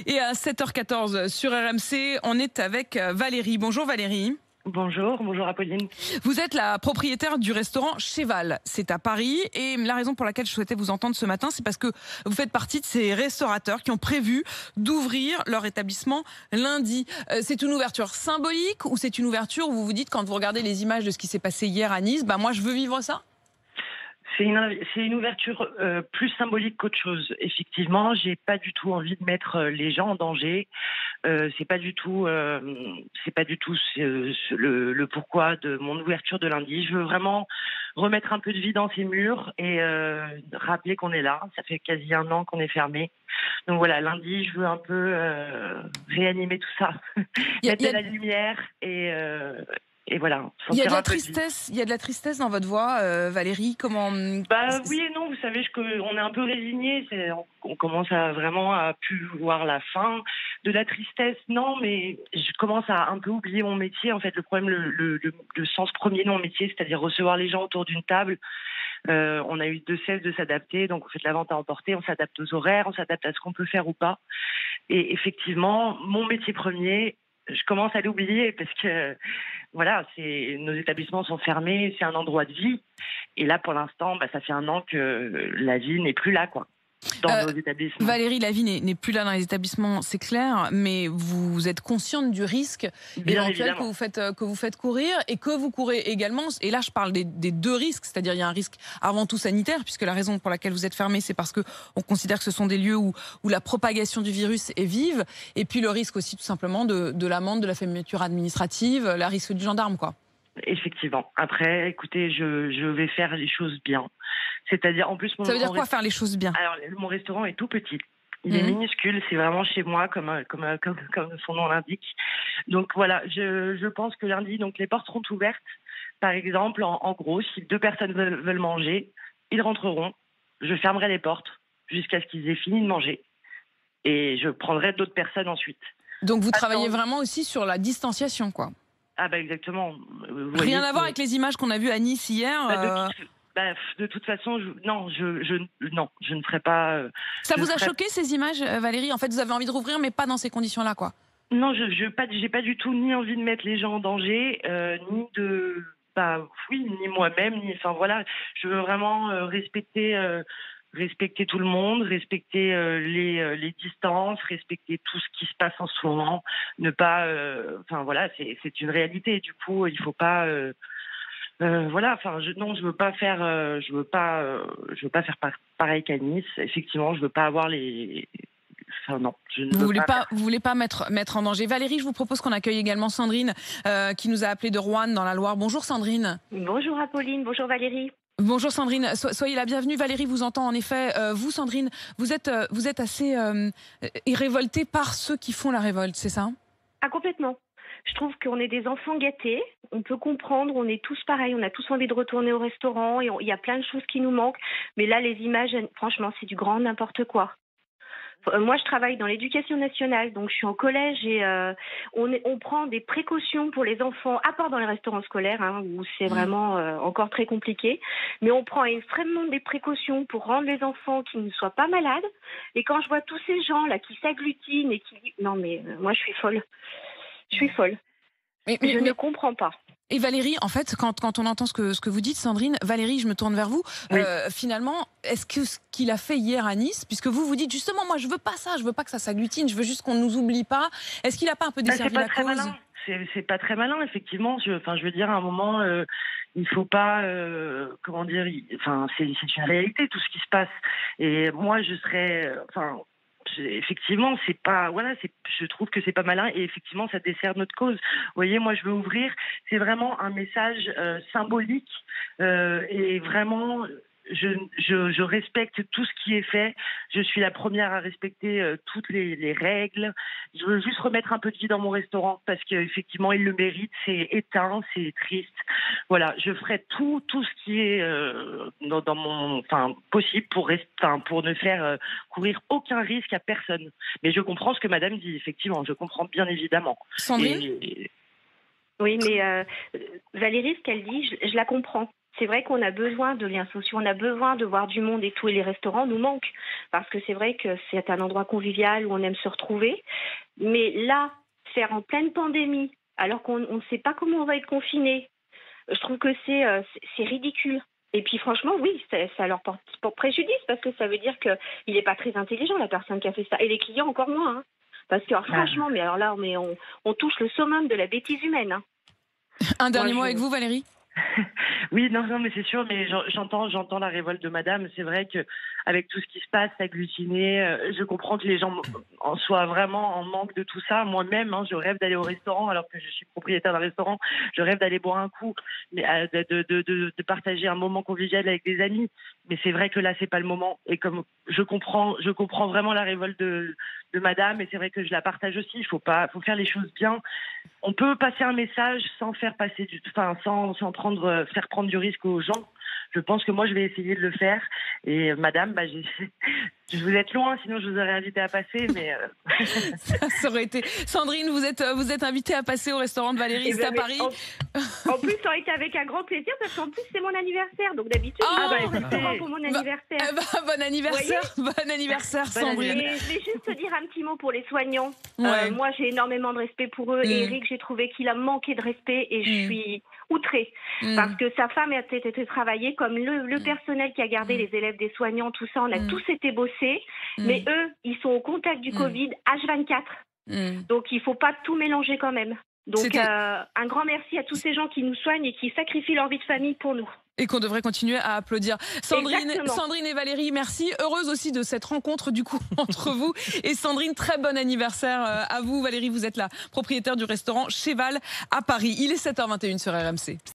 Et à 7h14 sur RMC, on est avec Valérie. Bonjour Valérie. Bonjour Apolline. Vous êtes la propriétaire du restaurant Cheval. C'est à Paris. Et la raison pour laquelle je souhaitais vous entendre ce matin, c'est parce que vous faites partie de ces restaurateurs qui ont prévu d'ouvrir leur établissement lundi. C'est une ouverture symbolique ou c'est une ouverture où vous vous dites, quand vous regardez les images de ce qui s'est passé hier à Nice, moi je veux vivre ça? C'est une ouverture plus symbolique qu'autre chose. Effectivement, j'ai pas du tout envie de mettre les gens en danger. C'est pas du tout le pourquoi de mon ouverture de lundi. Je veux vraiment remettre un peu de vie dans ces murs et rappeler qu'on est là. Ça fait quasi 1 an qu'on est fermé. Donc voilà, lundi, je veux un peu réanimer tout ça, mettre de la lumière et voilà. Il y a de la tristesse dans votre voix, Valérie. Comment? Oui et non, vous savez, on est un peu résigné. On commence à vraiment à plus voir la fin. De la tristesse, non, mais je commence à un peu oublier mon métier. En fait, le problème, le sens premier de mon métier, c'est-à-dire recevoir les gens autour d'une table. On a eu de cesse de s'adapter, donc on fait de la vente à emporter, on s'adapte aux horaires, on s'adapte à ce qu'on peut faire ou pas. Et effectivement, mon métier premier, je commence à l'oublier parce que voilà, nos établissements sont fermés, c'est un endroit de vie. Et là, pour l'instant, ça fait 1 an que la vie n'est plus là, quoi, dans nos établissements. Valérie, la vie n'est plus là dans les établissements, c'est clair, mais vous êtes consciente du risque éventuel que vous faites courir et que vous courez également. Et là, je parle des 2 risques, c'est-à-dire il y a un risque avant tout sanitaire, puisque la raison pour laquelle vous êtes fermé, c'est parce qu'on considère que ce sont des lieux où la propagation du virus est vive, et puis le risque aussi tout simplement de l'amende, de la fermeture administrative, le risque du gendarme, quoi. Effectivement. Après, écoutez, je vais faire les choses bien. C'est-à-dire, en plus, ça veut dire quoi, faire les choses bien? Alors, mon restaurant est tout petit. Il est minuscule, c'est vraiment chez moi, comme son nom l'indique. Donc voilà, je pense que lundi, donc les portes seront ouvertes. Par exemple, en gros, si 2 personnes veulent manger, ils rentreront. Je fermerai les portes jusqu'à ce qu'ils aient fini de manger. Et je prendrai d'autres personnes ensuite. Donc vous travaillez vraiment aussi sur la distanciation, quoi? Ah exactement. Rien à voir avec les images qu'on a vues à Nice hier. De toute façon, je ne ferai pas. Ça vous a choqué ces images, Valérie? En fait, vous avez envie de rouvrir, mais pas dans ces conditions-là, quoi. Non, j'ai pas du tout ni envie de mettre les gens en danger, ni moi-même, enfin voilà. Je veux vraiment respecter tout le monde, respecter les distances, respecter tout ce qui se passe en ce moment. Ne pas, c'est une réalité. Du coup, il faut pas. Je veux pas faire, pareil qu'à Nice. Effectivement, je veux pas avoir les. Enfin non, je ne veux pas. Vous voulez pas mettre en danger. Valérie, je vous propose qu'on accueille également Sandrine, qui nous a appelé de Roanne dans la Loire. Bonjour Sandrine. Bonjour Apolline, bonjour Valérie. Bonjour Sandrine, soyez la bienvenue. Valérie vous entend en effet. Vous Sandrine, vous êtes assez révoltée par ceux qui font la révolte, c'est ça? Ah complètement. Je trouve qu'on est des enfants gâtés, on peut comprendre, on est tous pareils, on a tous envie de retourner au restaurant, et il y a plein de choses qui nous manquent. Mais là, les images, franchement, c'est du grand n'importe quoi. Moi, je travaille dans l'éducation nationale, donc je suis en collège et on prend des précautions pour les enfants, à part dans les restaurants scolaires, où c'est vraiment encore très compliqué. Mais on prend extrêmement des précautions pour rendre les enfants qui ne soient pas malades. Et quand je vois tous ces gens-là qui s'agglutinent et qui... Non, mais moi, je suis folle. Je suis folle. Je ne comprends pas. Et Valérie, en fait, quand on entend ce que vous dites, Sandrine, Valérie, je me tourne vers vous. Oui. Finalement, est-ce que ce qu'il a fait hier à Nice, puisque vous dites justement, moi je veux pas ça, je veux pas que ça s'agglutine, je veux juste qu'on nous oublie pas. Est-ce qu'il a pas un peu desservi la cause? C'est pas très malin, effectivement. Je veux dire, à un moment, il faut pas, c'est une réalité tout ce qui se passe. Et moi, je serais, effectivement, je trouve que c'est pas malin et effectivement, ça dessert notre cause. Vous voyez, moi, je veux ouvrir. C'est vraiment un message symbolique et vraiment. Je respecte tout ce qui est fait. Je suis la première à respecter toutes les règles. Je veux juste remettre un peu de vie dans mon restaurant parce qu'effectivement, il le mérite. C'est éteint, c'est triste. Voilà, je ferai tout ce qui est possible pour ne faire courir aucun risque à personne. Mais je comprends ce que Madame dit. Effectivement, je comprends bien évidemment. Sandrine. Oui, mais Valérie, ce qu'elle dit, je la comprends. C'est vrai qu'on a besoin de liens sociaux, on a besoin de voir du monde et tout, et les restaurants nous manquent. Parce que c'est vrai que c'est un endroit convivial où on aime se retrouver. Mais là, faire en pleine pandémie, alors qu'on ne sait pas comment on va être confiné, je trouve que c'est ridicule. Et puis franchement, oui, ça leur porte préjudice, parce que ça veut dire qu'il n'est pas très intelligent, la personne qui a fait ça. Et les clients encore moins. Hein. Parce que alors, franchement, mais alors là, on touche le summum de la bêtise humaine. Hein. Un dernier mot avec vous, Valérie? Oui, non, mais c'est sûr, mais j'entends la révolte de madame. C'est vrai que avec tout ce qui se passe, agglutiné, je comprends que les gens en soient vraiment en manque de tout ça. Moi-même, je rêve d'aller au restaurant alors que je suis propriétaire d'un restaurant. Je rêve d'aller boire un coup, mais de partager un moment convivial avec des amis. Mais c'est vrai que là, c'est pas le moment. Et comme je comprends vraiment la révolte de madame, et c'est vrai que je la partage aussi. Faut faire les choses bien. On peut passer un message sans faire faire prendre du risque aux gens. Je pense que moi, je vais essayer de le faire. Et madame, je vous êtes loin, sinon je vous aurais invité à passer. Mais ça aurait été... Sandrine, vous êtes invitée à passer au restaurant de Valérie, c'est à Paris. En plus, ça aurait été avec un grand plaisir, parce qu'en plus, c'est mon anniversaire. Donc d'habitude, je vais au restaurant pour mon anniversaire. Bon anniversaire, Sandrine. Et je vais juste te dire un petit mot pour les soignants. Ouais. Moi, j'ai énormément de respect pour eux. Et Eric, j'ai trouvé qu'il a manqué de respect, et je suis outrée. Parce que sa femme a été travaillée comme le personnel qui a gardé les élèves des soignants, tout ça. On a tous été bossés. Mais eux, ils sont au contact du Covid H24. Donc, il ne faut pas tout mélanger quand même. Donc, un grand merci à tous ces gens qui nous soignent et qui sacrifient leur vie de famille pour nous. Et qu'on devrait continuer à applaudir. Sandrine et Valérie, merci. Heureuse aussi de cette rencontre du coup entre vous. Et Sandrine, très bon anniversaire à vous. Valérie, vous êtes la propriétaire du restaurant Cheval à Paris. Il est 7h21 sur RMC.